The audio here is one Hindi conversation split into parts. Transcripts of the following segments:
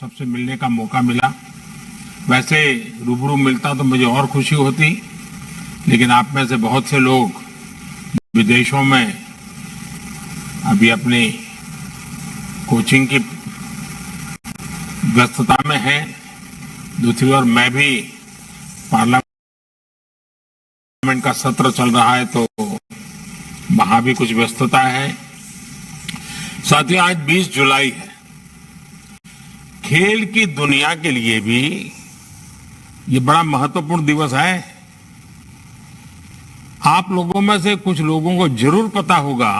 सबसे मिलने का मौका मिला। वैसे रूबरू मिलता तो मुझे और खुशी होती, लेकिन आप में से बहुत से लोग विदेशों में अभी अपनी कोचिंग की व्यस्तता में हैं। दूसरी ओर मैं भी पार्लियामेंट का सत्र चल रहा है तो वहां भी कुछ व्यस्तता है। साथियों, आज 20 जुलाई है। खेल की दुनिया के लिए भी ये बड़ा महत्वपूर्ण दिवस है। आप लोगों में से कुछ लोगों को जरूर पता होगा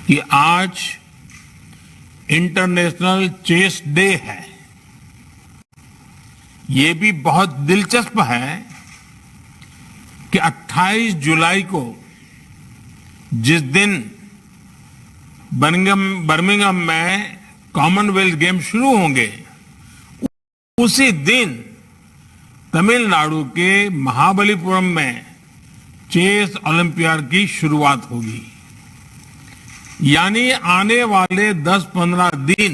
कि आज इंटरनेशनल चेस डे है। ये भी बहुत दिलचस्प है कि 28 जुलाई को जिस दिन बर्मिंघम में कॉमनवेल्थ गेम शुरू होंगे, उसी दिन तमिलनाडु के महाबलीपुरम में चेस ओलंपियाड की शुरुआत होगी। यानी आने वाले 10-15 दिन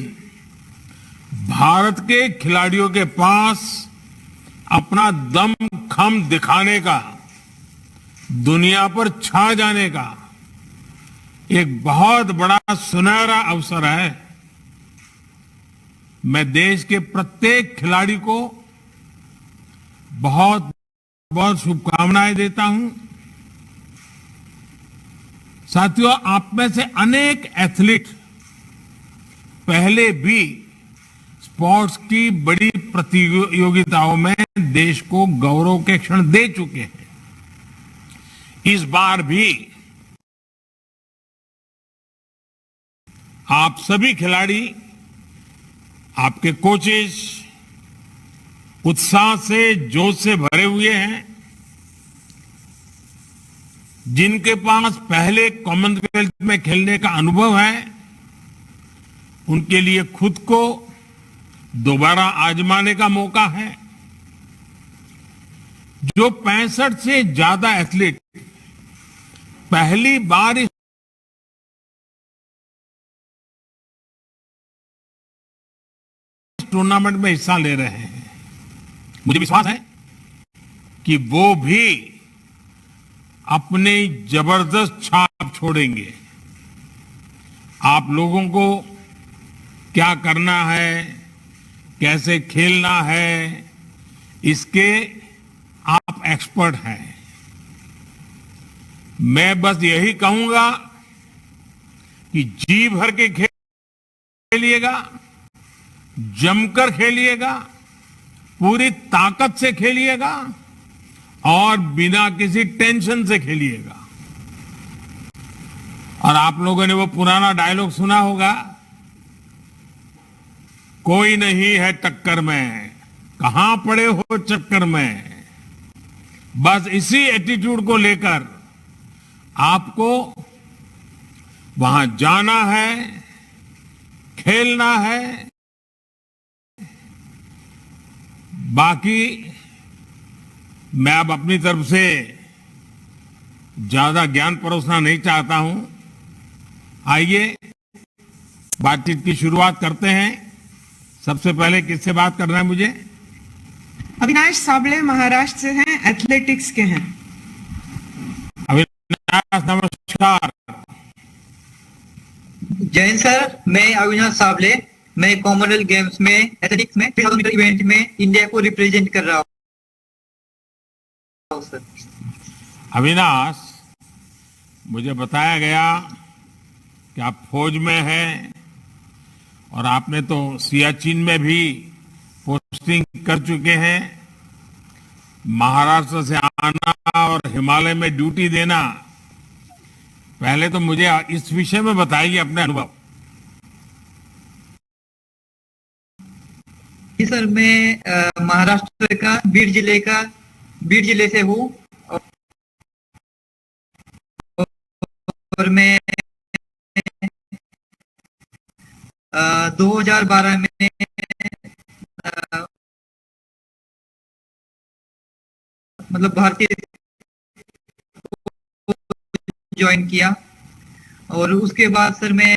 भारत के खिलाड़ियों के पास अपना दम खम दिखाने का, दुनिया पर छा जाने का एक बहुत बड़ा सुनहरा अवसर है। मैं देश के प्रत्येक खिलाड़ी को बहुत बहुत शुभकामनाएं देता हूं। साथियों, आप में से अनेक एथलीट पहले भी स्पोर्ट्स की बड़ी प्रतियोगिताओं में देश को गौरव के क्षण दे चुके हैं। इस बार भी आप सभी खिलाड़ी, आपके कोचेस उत्साह से, जोश से भरे हुए हैं। जिनके पास पहले कॉमनवेल्थ में खेलने का अनुभव है, उनके लिए खुद को दोबारा आजमाने का मौका है। जो 65 से ज्यादा एथलीट पहली बार इस टूर्नामेंट में हिस्सा ले रहे हैं, मुझे विश्वास है कि वो भी अपनी जबरदस्त छाप छोड़ेंगे। आप लोगों को क्या करना है, कैसे खेलना है, इसके आप एक्सपर्ट हैं। मैं बस यही कहूंगा कि जी भर के खेलिएगा, जमकर खेलिएगा, पूरी ताकत से खेलिएगा और बिना किसी टेंशन से खेलिएगा। और आप लोगों ने वो पुराना डायलॉग सुना होगा, कोई नहीं है टक्कर में, कहां पड़े हो चक्कर में। बस इसी एटीट्यूड को लेकर आपको वहां जाना है, खेलना है। बाकी मैं अब अपनी तरफ से ज्यादा ज्ञान परोसना नहीं चाहता हूं। आइए बातचीत की शुरुआत करते हैं। सबसे पहले किससे बात करना है मुझे? अविनाश साबले महाराष्ट्र से हैं, एथलेटिक्स के हैं। अविनाश, नमस्कार। जय हिंद सर, मैं अविनाश साबले। मैं कॉमनवेल्थ गेम्स में एथलेटिक्स में 3000 मीटर इवेंट में इंडिया को रिप्रेजेंट कर रहा हूं सर। अविनाश, मुझे बताया गया कि आप फौज में हैं और आपने तो सियाचिन में भी पोस्टिंग कर चुके हैं। महाराष्ट्र से आना और हिमालय में ड्यूटी देना, पहले तो मुझे इस विषय में बताइए अपने अनुभव। जी सर, मैं महाराष्ट्र का बीड जिले से हूँ और मैं 2012 में मतलब भारतीय ज्वाइन किया और उसके बाद सर मैं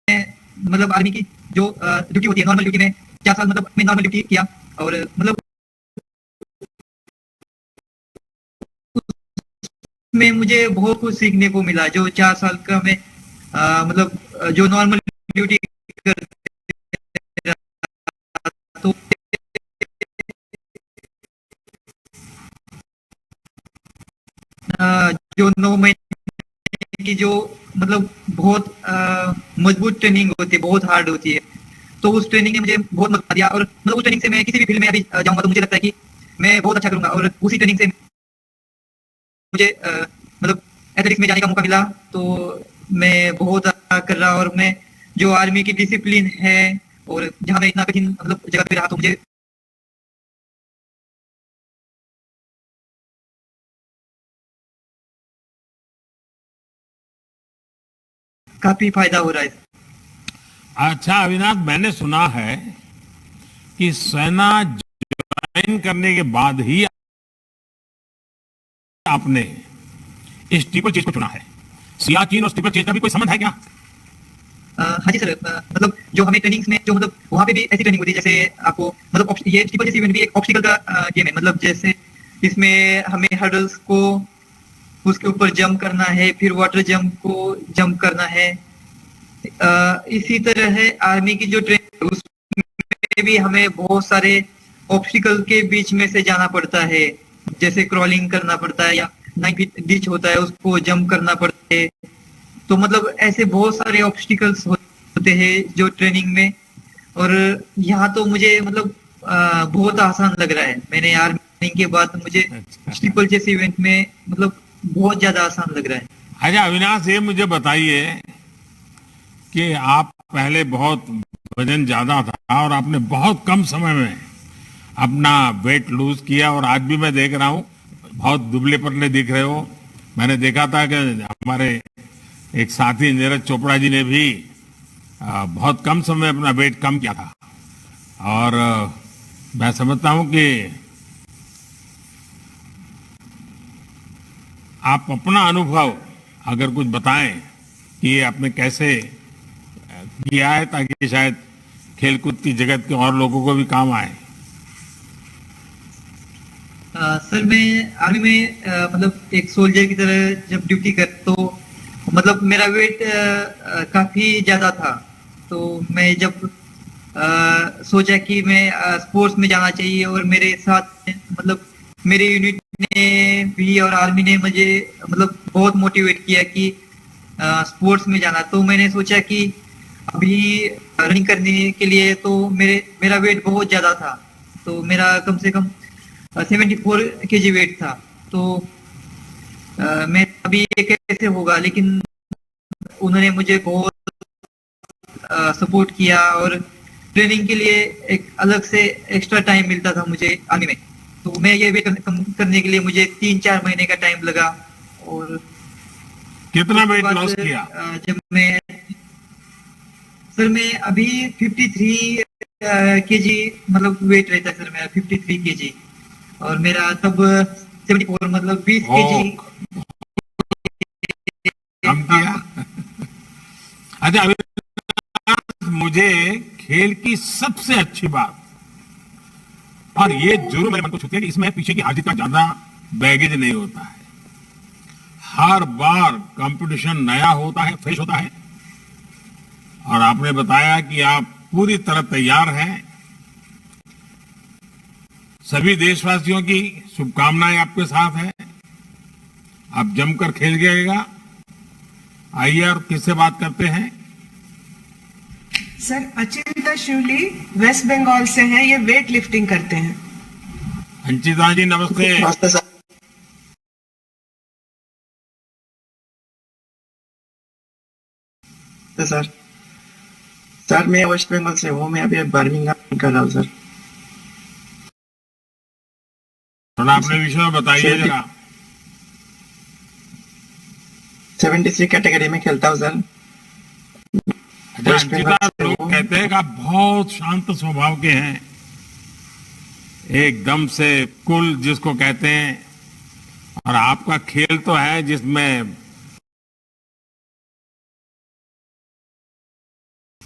मतलब आर्मी की जो ड्यूटी होती है नॉर्मल ड्यूटी में 4 साल मतलब मैं नॉर्मल ड्यूटी किया और मतलब में मुझे बहुत कुछ सीखने को मिला। जो 4 साल का मैं मतलब जो नॉर्मल ड्यूटी कर तो जो 9 महीने की जो मतलब बहुत मजबूत ट्रेनिंग होती है, बहुत हार्ड होती है। तो उस ट्रेनिंग ने मुझे बहुत मदद दिया और मतलब उस ट्रेनिंग से मैं किसी भी फील्ड में अभी जाऊंगा तो मुझे लगता है कि मैं बहुत अच्छा करूंगा। और उसी ट्रेनिंग से मुझे मतलब एथलेटिक्स में जाने का मौका मिला। तो मैं बहुत अच्छा कर रहा और मैं जो आर्मी की डिसिप्लिन है और जहाँ मैं इतना कठिन मतलब जगह पे रहा तो मुझे काफी फायदा हो रहा है। अच्छा अविनाश, मैंने सुना है कि सेना ज्वाइन करने के बाद ही आपने इस ट्रिपल चेज को चुना है। सियाचिन और ट्रिपल चेज का भी कोई संबंध है क्या? हाँ जी सर, मतलब जो हमें ट्रेनिंग्स में जो मतलब वहाँ पे भी ऐसी ट्रेनिंग होती है जैसे आपको मतलब ये ट्रिपल चेज इवेंट भी एक ऑब्स्टिकल का गेम है। मतलब जैसे इसमें हमें हर्डल्स को उसके ऊपर जंप करना है, फिर वाटर जंप को जंप करना है। इसी तरह है आर्मी की जो ट्रेनिंग उसमें भी हमें बहुत सारे ऑब्स्टिकल के बीच में से जाना पड़ता है। जैसे क्रॉलिंग करना पड़ता है या 9 फीट डिच होता है उसको जंप करना पड़ता है। तो मतलब ऐसे बहुत सारे ऑब्स्टिकल्स होते हैं जो ट्रेनिंग में। और यहाँ तो मुझे मतलब बहुत आसान लग रहा है। मैंने आर्मी के बाद मुझे अच्छा ट्रिपल चेस इवेंट में मतलब बहुत ज्यादा आसान लग रहा है। अच्छा अविनाश, ये मुझे बताइए कि आप पहले बहुत वजन ज्यादा था और आपने बहुत कम समय में अपना वेट लूज किया और आज भी मैं देख रहा हूँ बहुत दुबले पतले दिख रहे हो। मैंने देखा था कि हमारे एक साथी नीरज चोपड़ा जी ने भी बहुत कम समय में अपना वेट कम किया था। और मैं समझता हूँ कि आप अपना अनुभव अगर कुछ बताएं कि ये आपने कैसे किया है ताकि शायद खेलकूद की जगत के और लोगों को भी काम आए। सर मैं आर्मी में मतलब एक सोल्जर की तरह जब ड्यूटी कर तो मतलब मेरा वेट काफी ज्यादा था। तो मैं जब सोचा कि मैं स्पोर्ट्स में जाना चाहिए और मेरे साथ मतलब मेरे यूनिट ने भी और आर्मी ने मुझे मतलब बहुत मोटिवेट किया कि स्पोर्ट्स में जाना। तो मैंने सोचा कि अभी रनिंग करने के लिए तो मेरा वेट बहुत ज्यादा था। तो मेरा कम से कम 74 kg वेट था। तो मैं अभी ये कैसे होगा, लेकिन उन्होंने मुझे बहुत सपोर्ट किया और ट्रेनिंग के लिए एक अलग से एक्स्ट्रा टाइम मिलता था मुझे आगे में। तो मैं ये वेट कम करने के लिए मुझे 3-4 महीने का टाइम लगा। और कितना उसके वेट बाद लॉस किया? जब मैं सर मैं अभी 53 kg मतलब वेट रहता है सर मेरा 53 kg। और मेरा तब 74 मतलब 20 kg ओ, कम किया। अच्छा अविनाश, मुझे खेल की सबसे अच्छी बात, और ये जरूर मेरे मन को छूती है, कि इसमें पीछे की हार्दिक का ज्यादा बैगेज नहीं होता है। हर बार कंपटीशन नया होता है, फ्रेश होता है। और आपने बताया कि आप पूरी तरह तैयार हैं। सभी देशवासियों की शुभकामनाएं आपके साथ हैं। आप जमकर खेल गएगा। आइए और किससे बात करते हैं। सर अचिंता शिवली वेस्ट बंगाल से हैं, ये वेट लिफ्टिंग करते हैं। अंचिता जी नमस्ते। नमस्ते सर। सर सर मैं वेस्ट बंगाल से हूँ। मैं अभी बर्मिंघम कर रहा हूँ सर। थोड़ा अपने विषय में बताइए जरा। 73 कैटेगरी में खेलता हूँ सर। अच्छा वेस्ट बंगाल अंचिता, से लोग हूँ। कहते हैं कि आप बहुत शांत स्वभाव के हैं, एकदम से कुल जिसको कहते हैं। और आपका खेल तो है जिसमें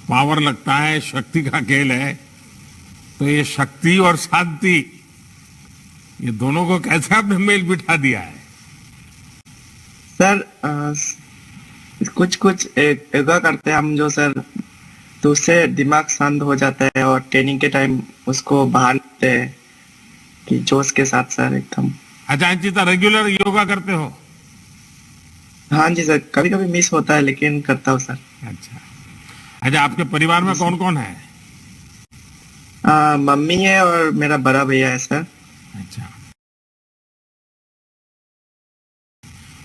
पावर लगता है, शक्ति का खेल है, तो ये शक्ति और शांति, ये दोनों को कैसे आपने मेल बिठा दिया है? सर कुछ कुछ योगा करते हैं हम जो सर, तो उससे दिमाग शांत हो जाता है और ट्रेनिंग के टाइम उसको बाहर लेते हैं कि जोश के साथ सर एकदम। अच्छा अंचिता, रेगुलर योगा करते हो? हाँ जी सर, कभी कभी मिस होता है लेकिन करता हूँ सर। अच्छा अच्छा, आपके परिवार में कौन कौन है? मम्मी है और मेरा बड़ा भैया है सर। अच्छा,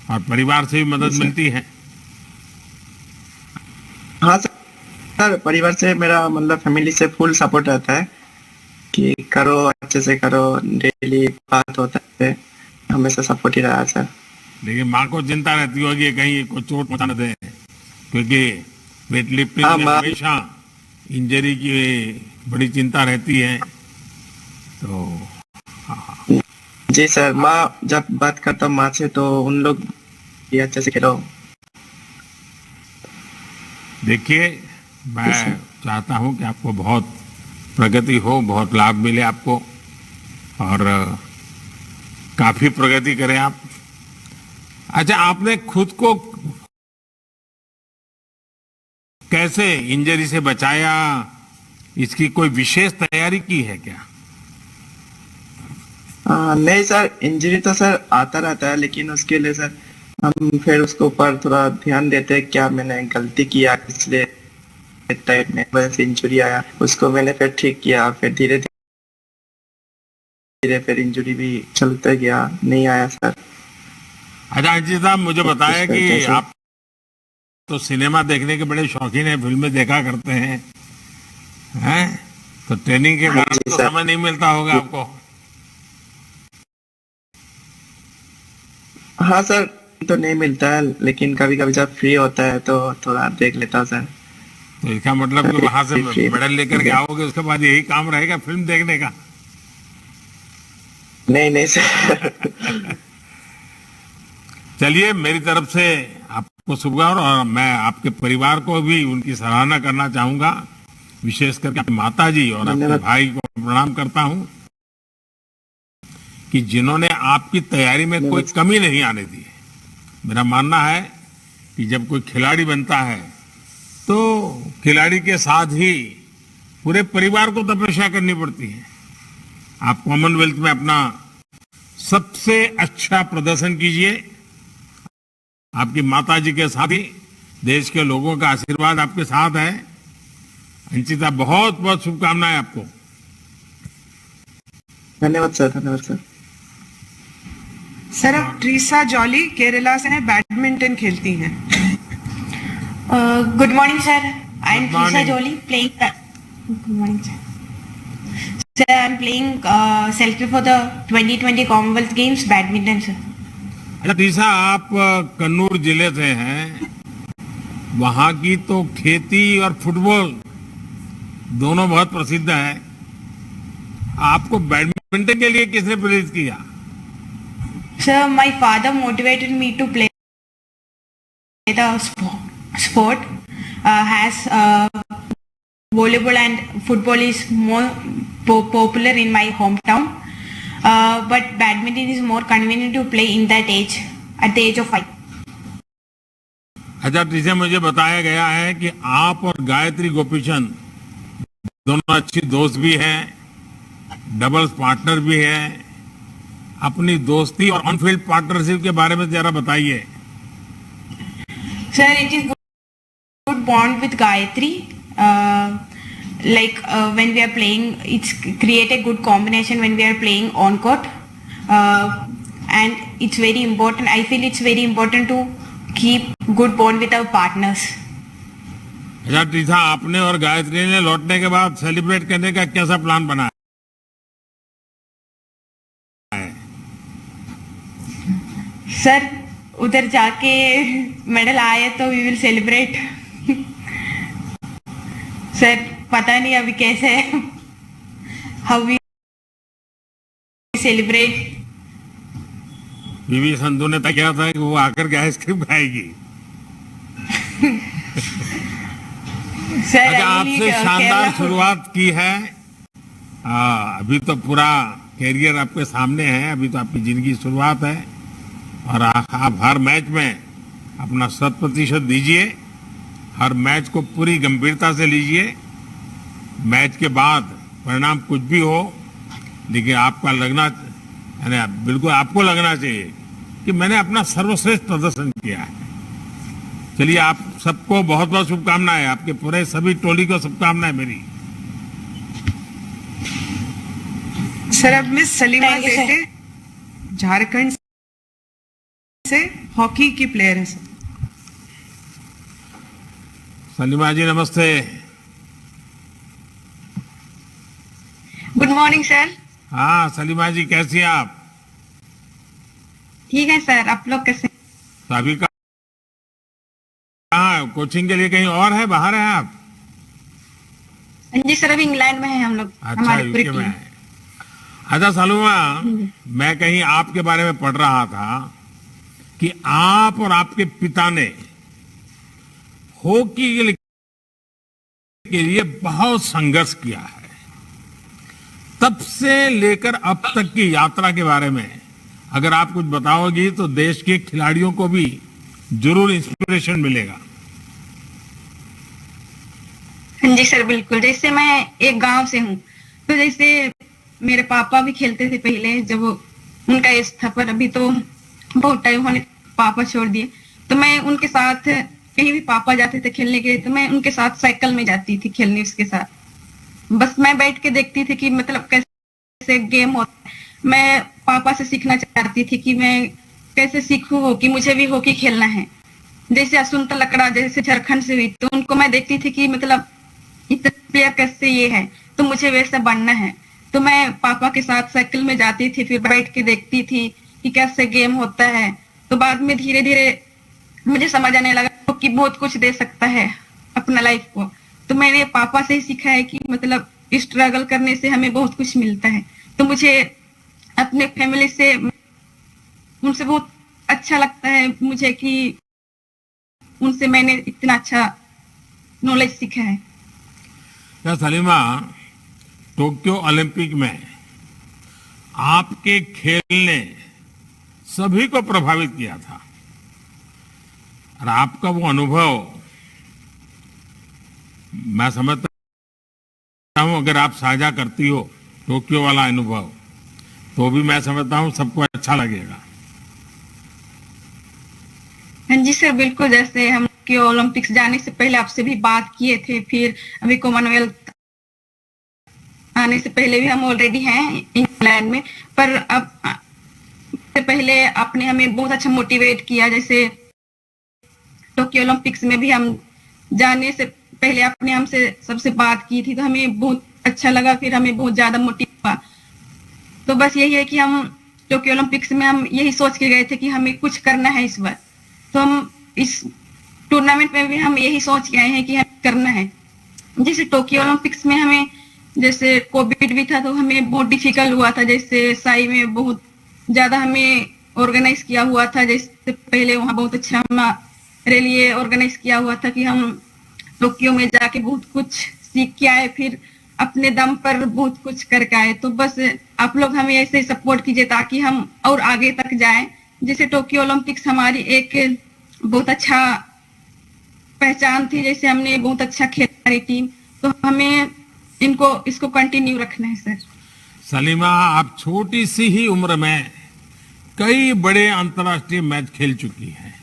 और परिवार से भी मदद मिलती है? हाँ सर, परिवार से मेरा मतलब फैमिली से फुल सपोर्ट रहता है कि करो अच्छे से करो, डेली बात होता है, हमेशा सपोर्ट ही रहा है सर। लेकिन माँ को चिंता रहती होगी कहीं को चोट पहुंचा न दे, क्योंकि वेट लिफ्टिंग हाँ, में माँ- हमेशा इंजरी की बड़ी चिंता रहती है। तो जी सर, माँ जब बात करता हूँ माँ से तो उन लोग ये अच्छे से खेलो। देखिए, मैं चाहता हूं कि आपको बहुत प्रगति हो, बहुत लाभ मिले आपको, और काफी प्रगति करें आप। अच्छा, आपने खुद को कैसे इंजरी से बचाया? इसकी कोई विशेष तैयारी की है क्या? नहीं सर, इंजरी तो सर आता रहता है, लेकिन उसके लिए सर हम फिर उसके ऊपर थोड़ा ध्यान देते हैं, क्या मैंने गलती किया इसलिए टाइप में वजह से इंजरी आया, उसको मैंने फिर ठीक किया, फिर धीरे धीरे फिर इंजरी भी चलते गया, नहीं आया सर। अच्छा अजीत साहब, मुझे बताया कि कैसे? आप तो सिनेमा देखने के बड़े शौकीन हैं, फिल्में देखा करते हैं? तो ट्रेनिंग के बाद जी तो सर। समय नहीं मिलता होगा आपको? हाँ सर, तो नहीं मिलता है, लेकिन कभी कभी जब फ्री होता है तो थोड़ा देख लेता हूँ सर। तो इसका मतलब कि वहां से ठीक। मेडल लेकर के आओगे, उसके बाद यही काम रहेगा फिल्म देखने का? नहीं नहीं सर। चलिए, मेरी तरफ से आपको शुभकामनाएं, और मैं आपके परिवार को भी उनकी सराहना करना चाहूंगा, विशेष करके आपकी माता जी और आपके धन्यवाद। भाई को प्रणाम करता हूं कि जिन्होंने आपकी तैयारी में कोई कमी नहीं आने दी। मेरा मानना है कि जब कोई खिलाड़ी बनता है तो खिलाड़ी के साथ ही पूरे परिवार को तपस्या करनी पड़ती है। आप कॉमनवेल्थ में अपना सबसे अच्छा प्रदर्शन कीजिए, आपकी माताजी के साथ ही देश के लोगों का आशीर्वाद आपके साथ है। अंचिता, बहुत बहुत शुभकामनाएं आपको। धन्यवाद सर, धन्यवाद सर। सर अब ट्रीसा जॉली केरला से हैं, बैडमिंटन खेलती हैं। Good morning, sir. I am Good Trisa morning. Jolie playing. Good morning, sir. Sir, I am playing selected for the 2020 Commonwealth Games badminton, sir. अच्छा तीसरा, आप कन्नूर जिले से हैं, वहां की तो खेती और फुटबॉल दोनों बहुत प्रसिद्ध है। आपको बैडमिंटन के लिए किसने प्रेरित किया? Sir, my father motivated me to play the sport. Has volleyball and football is more popular in my hometown, but badminton is more convenient to play in that age, at the age of 5. अच्छा टीचर, मुझे बताया गया है कि आप और गायत्री गोपीचंद दोनों अच्छी दोस्त भी हैं, डबल्स पार्टनर भी हैं। अपनी दोस्ती और ऑन फील्ड पार्टनरशिप के बारे में जरा बताइए। Sir, it is good bond with Gayatri. When we are playing, it's create a good combination when we are playing on court, and it's very important. I feel it's very important to keep good bond with our partners. अच्छा टीसा, आपने और गायत्री ने लौटने के बाद सेलिब्रेट करने का कैसा प्लान बनाया है? सर, उधर जाके मेडल आए तो वी विल सेलिब्रेट। सर, पता नहीं अभी कैसे है, how we celebrate. PV Sindhu ने तय किया था कि वो आकर के आइसक्रीम खाएगी। Sir, अच्छा, I आपसे really शानदार Kerala. शुरुआत की है। अभी तो पूरा कैरियर आपके सामने है, अभी तो आपकी जिंदगी की शुरुआत है और आप हर मैच में अपना 100% दीजिए, हर मैच को पूरी गंभीरता से लीजिए। मैच के बाद परिणाम कुछ भी हो, लेकिन आपका लगना यानी बिल्कुल आपको लगना चाहिए कि मैंने अपना सर्वश्रेष्ठ प्रदर्शन किया है। चलिए, आप सबको बहुत बहुत शुभकामनाएं, आपके पूरे सभी टोली को शुभकामनाएं मेरी। सर अब miss Salima Thank you, sir. देटे Jharkhand से हॉकी की प्लेयर है सर। सलीमा जी नमस्ते। Good morning sir. हाँ सलीमा जी, कैसी हैं आप? ठीक है सर, आप लोग कैसे? तो अभी कहाँ कोचिंग के लिए कहीं और है, बाहर है आप? जी सर, अभी इंग्लैंड में है हम लोग, अच्छा, हमारी पूरी यूके में टीम। है। अच्छा सलीमा, मैं कहीं आपके बारे में पढ़ रहा था कि आप और आपके पिता ने हॉकी के लिए बहुत संघर्ष किया है। तब से लेकर अब तक की यात्रा के बारे में अगर आप कुछ बताओगी तो देश के खिलाड़ियों को भी जरूर इंस्पिरेशन मिलेगा। हाँ जी सर, बिल्कुल। जैसे मैं एक गांव से हूँ, तो जैसे मेरे पापा भी खेलते थे पहले, जब उनका एज था, पर अभी तो बहुत टाइम होने पापा छोड़ दिए। तो मैं उनके साथ कहीं भी पापा जाते थे खेलने के लिए, तो मैं उनके साथ साइकिल में जाती थी खेलने उसके साथ। बस मैं बैठ के देखती थी कि मतलब कैसे गेम होता है। मैं पापा से सीखना चाहती थी कि मैं कैसे सीखूं हॉकी, मुझे भी हॉकी खेलना है। जैसे असुंता लकड़ा जैसे झारखंड से हुई, तो उनको मैं देखती थी कि मतलब इतने प्लेयर कैसे ये है, तो मुझे वैसा बनना है। तो मैं पापा के साथ साइकिल में जाती थी, फिर बैठ के देखती थी कि कैसे गेम होता है। तो बाद में धीरे धीरे मुझे समझ आने लगा कि बहुत कुछ दे सकता है अपना लाइफ को। तो मैंने पापा से ही सीखा है कि मतलब स्ट्रगल करने से हमें बहुत कुछ मिलता है। तो मुझे अपने फैमिली से, उनसे बहुत अच्छा लगता है मुझे कि उनसे मैंने इतना अच्छा नॉलेज सीखा है। क्या सलीमा, टोक्यो ओलंपिक में आपके खेल ने सभी को प्रभावित किया था और आपका वो अनुभव मैं समझता हूं, अगर आप साझा करती हो टोक्यो वाला अनुभव, तो भी मैं समझता हूं सबको अच्छा लगेगा। हाँ जी सर, बिल्कुल। जैसे हम के ओलंपिक्स जाने से पहले आपसे भी बात किए थे, फिर अभी कॉमनवेल्थ आने से पहले भी हम ऑलरेडी हैं इंग्लैंड में। पर अब से पहले आपने हमें बहुत अच्छा मोटिवेट किया। जैसे टोक्यो ओलंपिक्स में भी हम जाने से पहले आपने हमसे सबसे बात की थी, तो हमें बहुत अच्छा लगा, फिर हमें बहुत ज्यादा मोटिव हुआ। तो बस यही है कि हम टोक्यो ओलंपिक्स में हम यही सोच के गए थे कि हमें कुछ करना है इस बार। तो हम इस टूर्नामेंट में भी हम यही सोच के आए हैं कि हमें करना है। जैसे टोक्यो ओलंपिक्स में हमें जैसे कोविड भी था, तो हमें बहुत डिफिकल्ट हुआ था। जैसे साई में बहुत ज्यादा हमें ऑर्गेनाइज किया हुआ था। जैसे पहले वहाँ बहुत अच्छा हमारे लिए ऑर्गेनाइज किया हुआ था कि हम टोक्यो में जाके बहुत कुछ सीख के आए, फिर अपने दम पर बहुत कुछ करके आए। तो बस आप लोग हमें ऐसे ही सपोर्ट कीजिए ताकि हम और आगे तक जाएं। जैसे टोक्यो ओलंपिक्स हमारी एक बहुत अच्छा पहचान थी, जैसे हमने बहुत अच्छा खेला हमारी टीम, तो हमें इसको कंटिन्यू रखना है सर। सलीमा, आप छोटी सी ही उम्र में कई बड़े अंतर्राष्ट्रीय मैच खेल चुकी हैं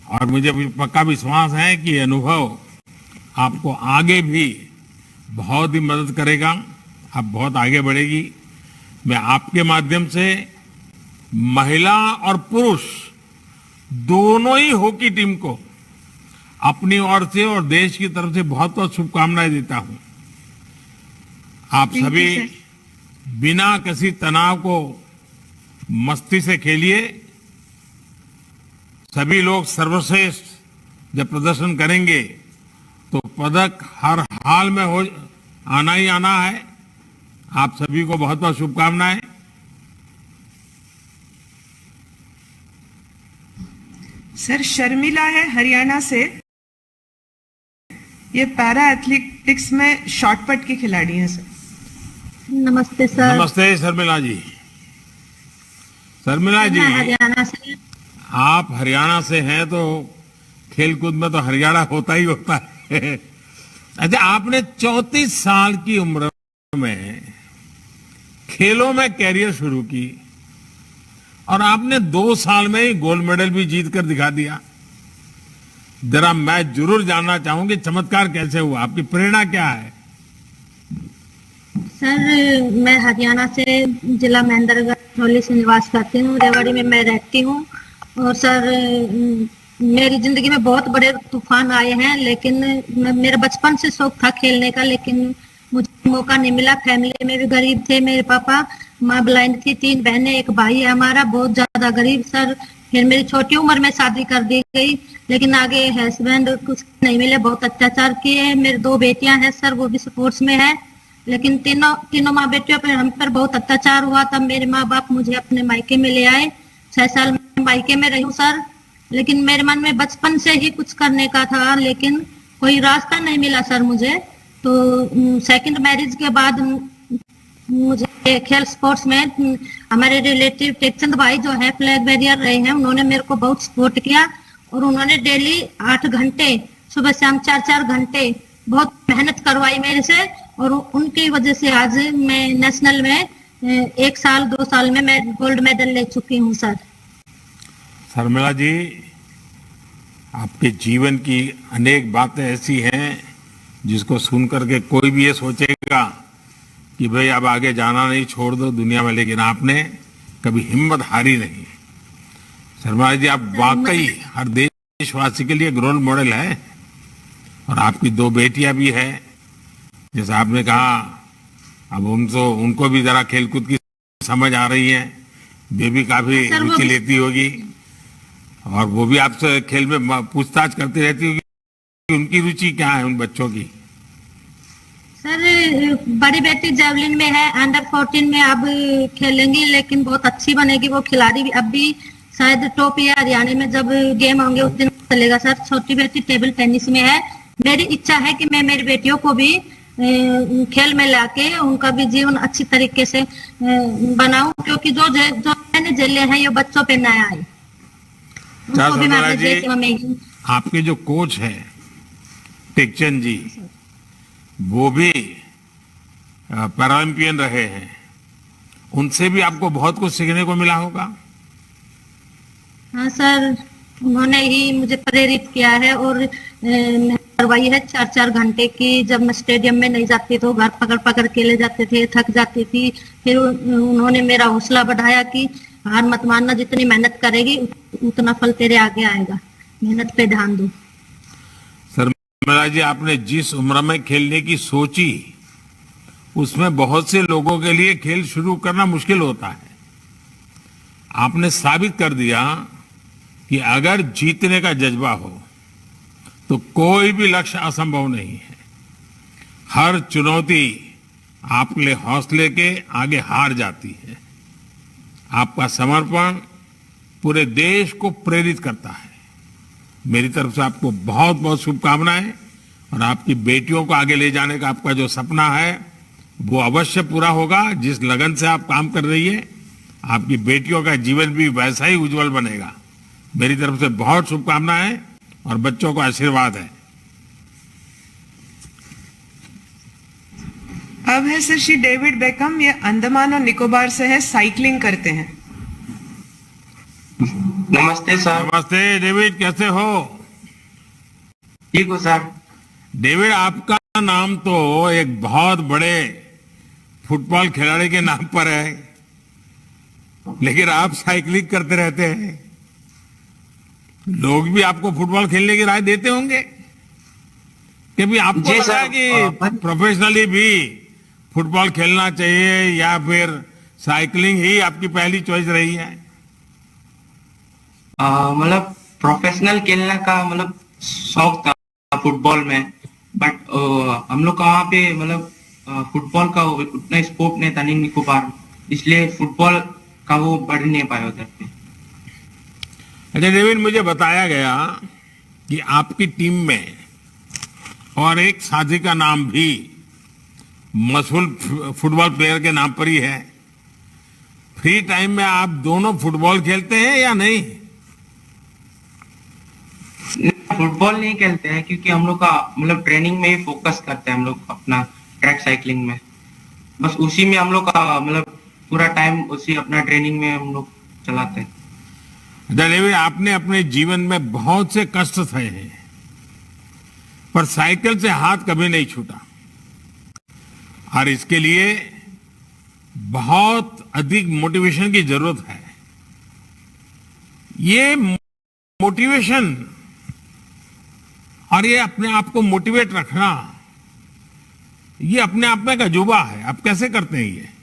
और मुझे पक्का विश्वास है कि ये अनुभव आपको आगे भी बहुत ही मदद करेगा। आप बहुत आगे बढ़ेगी। मैं आपके माध्यम से महिला और पुरुष दोनों ही हॉकी टीम को अपनी ओर से और देश की तरफ से बहुत बहुत शुभकामनाएं देता हूं। आप Thank you, सभी sir. बिना किसी तनाव को मस्ती से खेलिए। सभी लोग सर्वश्रेष्ठ जब प्रदर्शन करेंगे तो पदक हर हाल में आना ही आना है। आप सभी को बहुत बहुत शुभकामनाएं। सर शर्मिला है हरियाणा से, ये पैरा एथलेटिक्स में शॉर्टपट की खिलाड़ी हैं सर। नमस्ते सर। नमस्ते शर्मिला जी। शर्मिला जी, मैं हरियाणा से। आप हरियाणा से हैं तो खेलकूद में तो हरियाणा होता ही होता है। अच्छा, आपने 34 साल की उम्र में खेलों में कैरियर शुरू की और आपने 2 साल में ही गोल्ड मेडल भी जीत कर दिखा दिया। जरा मैं जरूर जानना चाहूंगी चमत्कार कैसे हुआ, आपकी प्रेरणा क्या है? सर मैं हरियाणा से जिला महेंद्रगढ़ धौली से निवास करती हूँ। रेवाड़ी में मैं रहती हूँ। और सर मेरी जिंदगी में बहुत बड़े तूफान आए हैं, लेकिन मेरा बचपन से शौक था खेलने का, लेकिन मुझे मौका नहीं मिला। फैमिली में भी गरीब थे, मेरे पापा, माँ ब्लाइंड थी, 3 बहनें, एक भाई है हमारा, बहुत ज्यादा गरीब सर। फिर मेरी छोटी उम्र में शादी कर दी गई, लेकिन आगे हस्बैंड कुछ नहीं मिले, बहुत अत्याचार किए। मेरी 2 बेटियां हैं सर, वो भी स्पोर्ट्स में है, लेकिन तीनों माँ बेटियों पर हम पर बहुत अत्याचार हुआ। तब मेरे माँ बाप मुझे अपने मायके में ले आए। 6 साल में मायके में रही हूँ सर, लेकिन मेरे मन में बचपन से ही कुछ करने का था, लेकिन कोई रास्ता नहीं मिला सर मुझे। तो सेकंड मैरिज के बाद मुझे खेल स्पोर्ट्स में हमारे रिलेटिव टेकचंद भाई जो है फ्लैग बैरियर रहे हैं, उन्होंने मेरे को बहुत सपोर्ट किया और उन्होंने डेली 8 घंटे सुबह शाम 4-4 घंटे बहुत मेहनत करवाई मेरे से, और उनकी वजह से आज मैं नेशनल में 1 साल 2 साल में मैं गोल्ड मेडल ले चुकी हूँ सर। शर्मिला जी, आपके जीवन की अनेक बातें ऐसी हैं जिसको सुन करके कोई भी ये सोचेगा कि भाई अब आगे जाना नहीं, छोड़ दो दुनिया में, लेकिन आपने कभी हिम्मत हारी नहीं। शर्मिला जी, आप वाकई हर देशवासी के लिए एक रोल मॉडल है। और आपकी 2 बेटियां भी हैं, जैसे आपने कहा, अब उनको भी जरा खेलकूद की समझ आ रही है, बेबी काफी रुचि लेती होगी और वो भी आपसे खेल में पूछताछ करती रहती होगी कि उनकी रुचि क्या है उन बच्चों की। सर बड़ी बेटी जेवलिन में है, अंडर 14 में अब खेलेंगी, लेकिन बहुत अच्छी बनेगी वो खिलाड़ी भी। अब भी शायद टॉप या हरियाणा में जब गेम होंगे उस दिन चलेगा सर। छोटी बेटी टेबल टेनिस में है। मेरी इच्छा है कि मैं मेरी बेटियों को भी खेल में लाके उनका भी जीवन अच्छी तरीके से बनाऊं, क्योंकि जो मैंने झेले हैं ये बच्चों पे ना आए। उनको भी मैं अपने देश में। आपके जो कोच है टेकचंद जी, वो भी पैरालंपियन रहे हैं, उनसे भी आपको बहुत कुछ सीखने को मिला होगा। हाँ सर, उन्होंने ही मुझे प्रेरित किया है और करवाई है 4-4 घंटे की। जब मैं स्टेडियम में नहीं जाती तो घर पकड़ पकड़ के ले जाते थे, थक जाती थी। फिर उन्होंने मेरा हौसला बढ़ाया कि हार मत मानना, जितनी मेहनत करेगी उतना फल तेरे आगे आएगा, मेहनत पे ध्यान दो। शर्मिला जी, आपने जिस उम्र में खेलने की सोची उसमें बहुत से लोगों के लिए खेल शुरू करना मुश्किल होता है। आपने साबित कर दिया कि अगर जीतने का जज्बा हो तो कोई भी लक्ष्य असंभव नहीं है। हर चुनौती आपके लिए हौसले के आगे हार जाती है। आपका समर्पण पूरे देश को प्रेरित करता है। मेरी तरफ से आपको बहुत बहुत शुभकामनाएं, और आपकी बेटियों को आगे ले जाने का आपका जो सपना है वो अवश्य पूरा होगा। जिस लगन से आप काम कर रही है, आपकी बेटियों का जीवन भी वैसा ही उज्जवल बनेगा। मेरी तरफ से बहुत शुभकामनाएं और बच्चों को आशीर्वाद है। अब है सर श्री डेविड बेकम, ये अंडमान और निकोबार से है, साइकिलिंग करते हैं। नमस्ते सर। नमस्ते डेविड, कैसे हो? ठीक हो सर। डेविड, आपका नाम तो एक बहुत बड़े फुटबॉल खिलाड़ी के नाम पर है, लेकिन आप साइकिलिंग करते रहते हैं। लोग भी आपको फुटबॉल खेलने की राय देते होंगे कि भी आपको लगा है कि प्रोफेशनली भी फुटबॉल खेलना चाहिए, या फिर साइकिलिंग ही आपकी पहली चॉइस रही है? मतलब प्रोफेशनल खेलने का मतलब शौक था फुटबॉल में, बट हम लोग का वहाँ पे मतलब फुटबॉल का उतना स्कोप नहीं था नहीं निकोबार में, इसलिए फुटबॉल का वो बढ़ नहीं पाया उधर पे। अच्छा डेविड, मुझे बताया गया कि आपकी टीम में और एक साथी का नाम भी मशहूर फुटबॉल प्लेयर के नाम पर ही है। फ्री टाइम में आप दोनों फुटबॉल खेलते हैं या नहीं? फुटबॉल नहीं खेलते हैं क्योंकि हम लोग का मतलब ट्रेनिंग में ही फोकस करते हैं हम लोग अपना ट्रैक साइकिलिंग में, बस उसी में हम लोग का मतलब पूरा टाइम उसी अपना ट्रेनिंग में हम लोग चलाते हैं। डेविड, आपने अपने जीवन में बहुत से कष्ट सहे हैं, पर साइकिल से हाथ कभी नहीं छूटा और इसके लिए बहुत अधिक मोटिवेशन की जरूरत है। ये मोटिवेशन और ये अपने आप को मोटिवेट रखना, ये अपने आप में एक अजूबा है। आप कैसे करते हैं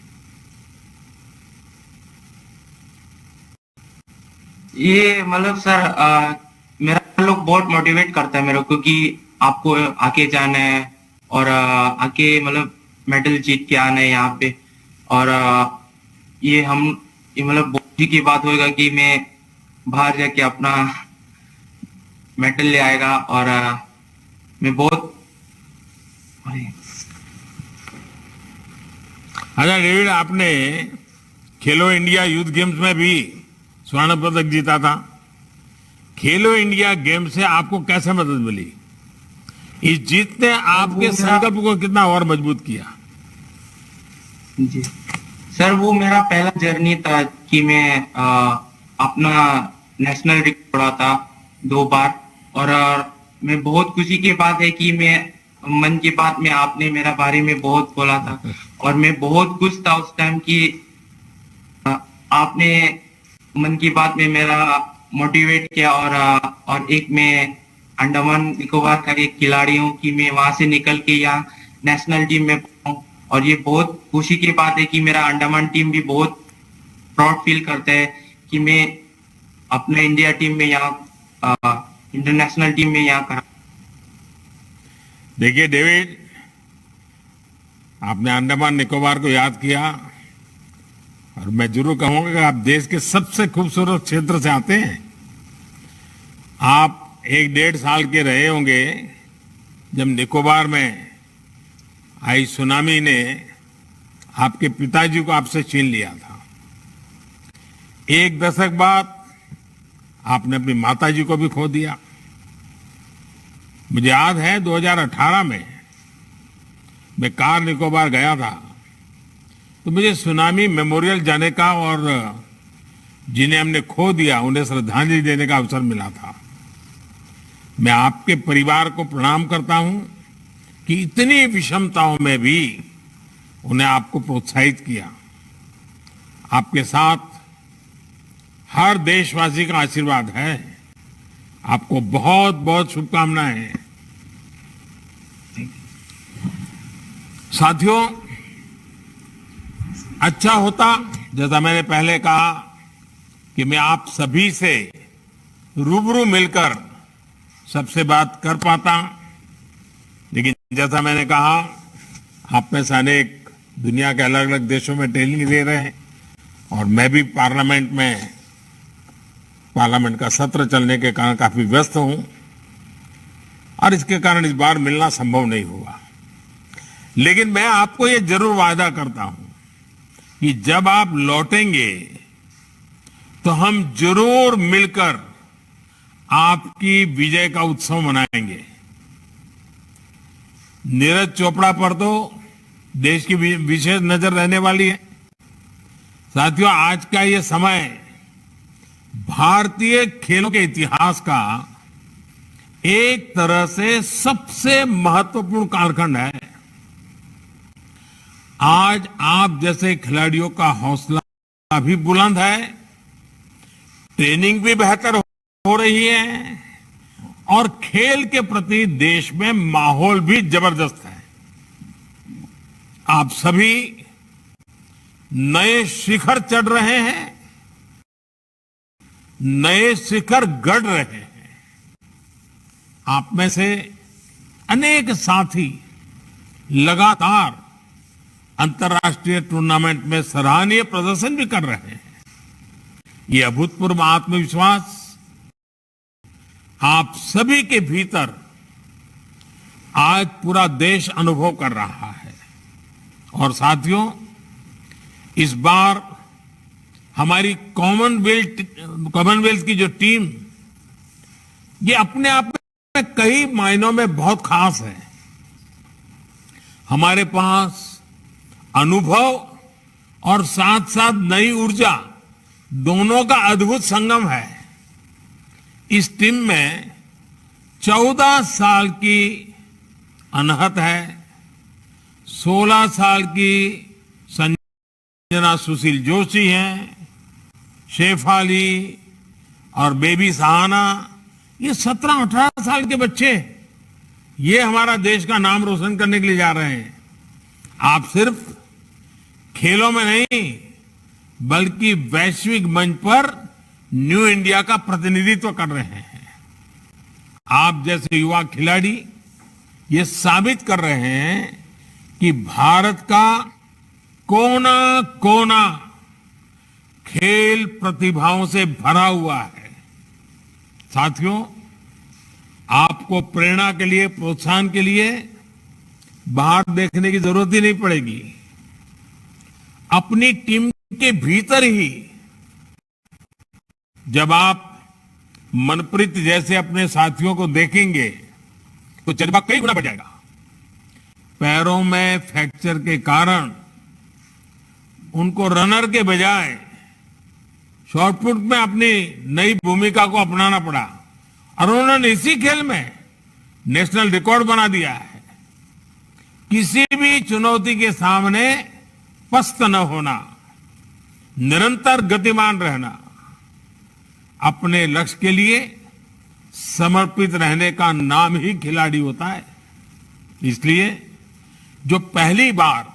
ये मतलब सर मेरा लोग बहुत मोटिवेट करता है मेरे को कि आपको आगे जाना है और आके मतलब मेडल जीत के आना है यहाँ पे। और ये मतलब बहुत ही की बात होगा कि मैं बाहर जाके अपना मेडल ले आएगा और मैं बहुत। अच्छा डेविड, आपने खेलो इंडिया यूथ गेम्स में भी स्वर्ण पदक जीता था। खेलो इंडिया गेम से आपको कैसे मदद मिली? इस जीत ने आपके संकल्प को कितना और मजबूत किया? जी सर, वो मेरा पहला जर्नी था कि मैं अपना नेशनल रिकॉर्ड तोड़ा था 2 बार। और मैं बहुत खुशी की बात है कि मैं मन की बात में आपने मेरा बारे में बहुत बोला था और मैं बहुत खुश था उस टाइम कि आपने मन की बात में मेरा मोटिवेट किया। और एक मैं अंडमान निकोबार का एक खिलाड़ी हूँ कि मैं वहां से निकल के यहाँ नेशनल टीम में पहुंचा। और ये बहुत खुशी की बात है कि मेरा अंडमान टीम भी बहुत प्राउड फील करता है कि मैं अपने इंडिया टीम में यहाँ इंटरनेशनल टीम में यहाँ करा। देखिए डेविड, आपने अंडमान निकोबार को याद किया और मैं जरूर कहूंगा कि आप देश के सबसे खूबसूरत क्षेत्र से आते हैं। आप 1-1.5 साल के रहे होंगे जब निकोबार में आई सुनामी ने आपके पिताजी को आपसे छीन लिया था। 1 दशक बाद आपने अपनी माताजी को भी खो दिया। मुझे याद है 2018 में मैं कार निकोबार गया था तो मुझे सुनामी मेमोरियल जाने का और जिन्हें हमने खो दिया उन्हें श्रद्धांजलि देने का अवसर मिला था। मैं आपके परिवार को प्रणाम करता हूं कि इतनी विषमताओं में भी उन्हें आपको प्रोत्साहित किया। आपके साथ हर देशवासी का आशीर्वाद है। आपको बहुत बहुत शुभकामनाएं। साथियों, अच्छा होता जैसा मैंने पहले कहा कि मैं आप सभी से रूबरू मिलकर सबसे बात कर पाता, लेकिन जैसा मैंने कहा आप में से अनेक दुनिया के अलग अलग देशों में ट्रेनिंग ले रहे हैं और मैं भी पार्लियामेंट का सत्र चलने के कारण काफी व्यस्त हूं और इसके कारण इस बार मिलना संभव नहीं हुआ। लेकिन मैं आपको ये जरूर वादा करता हूं कि जब आप लौटेंगे तो हम जरूर मिलकर आपकी विजय का उत्सव मनाएंगे। नीरज चोपड़ा पर तो देश की विशेष नजर रहने वाली है। साथियों, आज का ये समय भारतीय खेलों के इतिहास का एक तरह से सबसे महत्वपूर्ण कालखंड है। आज आप जैसे खिलाड़ियों का हौसला भी बुलंद है, ट्रेनिंग भी बेहतर हो रही है और खेल के प्रति देश में माहौल भी जबरदस्त है। आप सभी नए शिखर चढ़ रहे हैं, नए शिखर गढ़ रहे हैं। आप में से अनेक साथी लगातार अंतर्राष्ट्रीय टूर्नामेंट में सराहनीय प्रदर्शन भी कर रहे हैं। ये अभूतपूर्व आत्मविश्वास आप सभी के भीतर आज पूरा देश अनुभव कर रहा है। और साथियों, इस बार हमारी कॉमनवेल्थ की जो टीम, ये अपने आप में कई मायनों में बहुत खास है। हमारे पास अनुभव और साथ साथ नई ऊर्जा दोनों का अद्भुत संगम है। इस टीम में 14 साल की अनहत है, 16 साल की संजना सुशील जोशी हैं, शेफाली और बेबी सहाना, ये 17-18 साल के बच्चे, ये हमारा देश का नाम रोशन करने के लिए जा रहे हैं। आप सिर्फ खेलों में नहीं, बल्कि वैश्विक मंच पर न्यू इंडिया का प्रतिनिधित्व कर रहे हैं। आप जैसे युवा खिलाड़ी ये साबित कर रहे हैं कि भारत का कोना कोना खेल प्रतिभाओं से भरा हुआ है। साथियों, आपको प्रेरणा के लिए, प्रोत्साहन के लिए बाहर देखने की जरूरत ही नहीं पड़ेगी। अपनी टीम के भीतर ही जब आप मनप्रीत जैसे अपने साथियों को देखेंगे तो जज्बा कई गुना बढ़ जाएगा। पैरों में फ्रैक्चर के कारण उनको रनर के बजाय शॉटपुट में अपनी नई भूमिका को अपनाना पड़ा और उन्होंने इसी खेल में नेशनल रिकॉर्ड बना दिया है। किसी भी चुनौती के सामने पस्त न होना, निरंतर गतिमान रहना, अपने लक्ष्य के लिए समर्पित रहने का नाम ही खिलाड़ी होता है। इसलिए जो पहली बार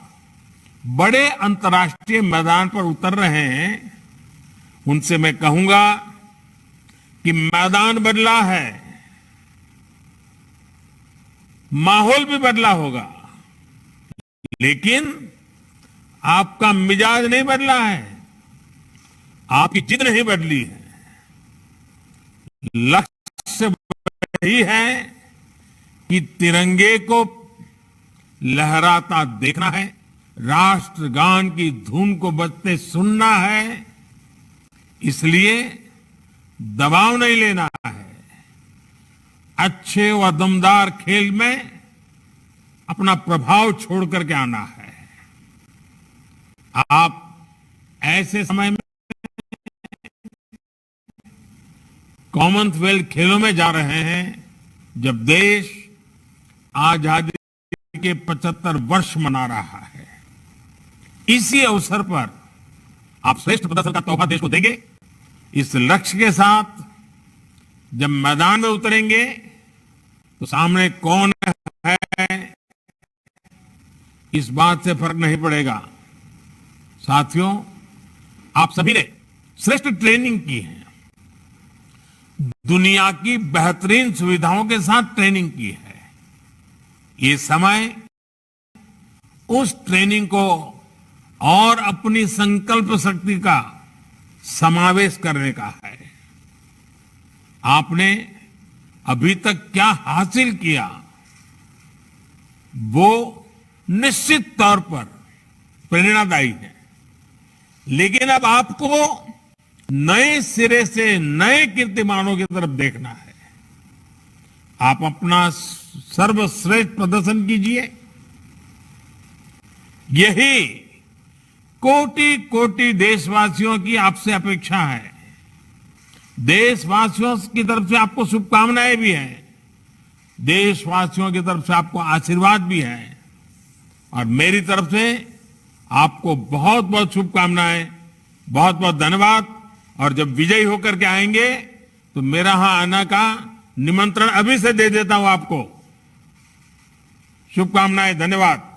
बड़े अंतर्राष्ट्रीय मैदान पर उतर रहे हैं, उनसे मैं कहूंगा कि मैदान बदला है, माहौल भी बदला होगा, लेकिन आपका मिजाज नहीं बदला है, आपकी जिद नहीं बदली है। लक्ष्य वही है कि तिरंगे को लहराता देखना है, राष्ट्रगान की धुन को बजते सुनना है। इसलिए दबाव नहीं लेना है, अच्छे व दमदार खेल में अपना प्रभाव छोड़ करके आना है। आप ऐसे समय में कॉमनवेल्थ खेलों में जा रहे हैं जब देश आजादी के 75 वर्ष मना रहा है। इसी अवसर पर आप श्रेष्ठ प्रदर्शन का तोहफा देश को देंगे। इस लक्ष्य के साथ जब मैदान में उतरेंगे तो सामने कौन है, इस बात से फर्क नहीं पड़ेगा। साथियों, आप सभी ने श्रेष्ठ ट्रेनिंग की है, दुनिया की बेहतरीन सुविधाओं के साथ ट्रेनिंग की है। ये समय उस ट्रेनिंग को और अपनी संकल्प शक्ति का समावेश करने का है। आपने अभी तक क्या हासिल किया, वो निश्चित तौर पर प्रेरणादायी है, लेकिन अब आपको नए सिरे से नए कीर्तिमानों की तरफ देखना है। आप अपना सर्वश्रेष्ठ प्रदर्शन कीजिए। यही कोटि कोटि देशवासियों की आपसे अपेक्षा है। देशवासियों की तरफ से आपको शुभकामनाएं भी हैं, देशवासियों की तरफ से आपको आशीर्वाद भी है, और मेरी तरफ से आपको बहुत बहुत शुभकामनाएं, बहुत बहुत धन्यवाद। और जब विजयी होकर के आएंगे तो मेरा यहां आने का निमंत्रण अभी से दे देता हूं आपको। शुभकामनाएं, धन्यवाद।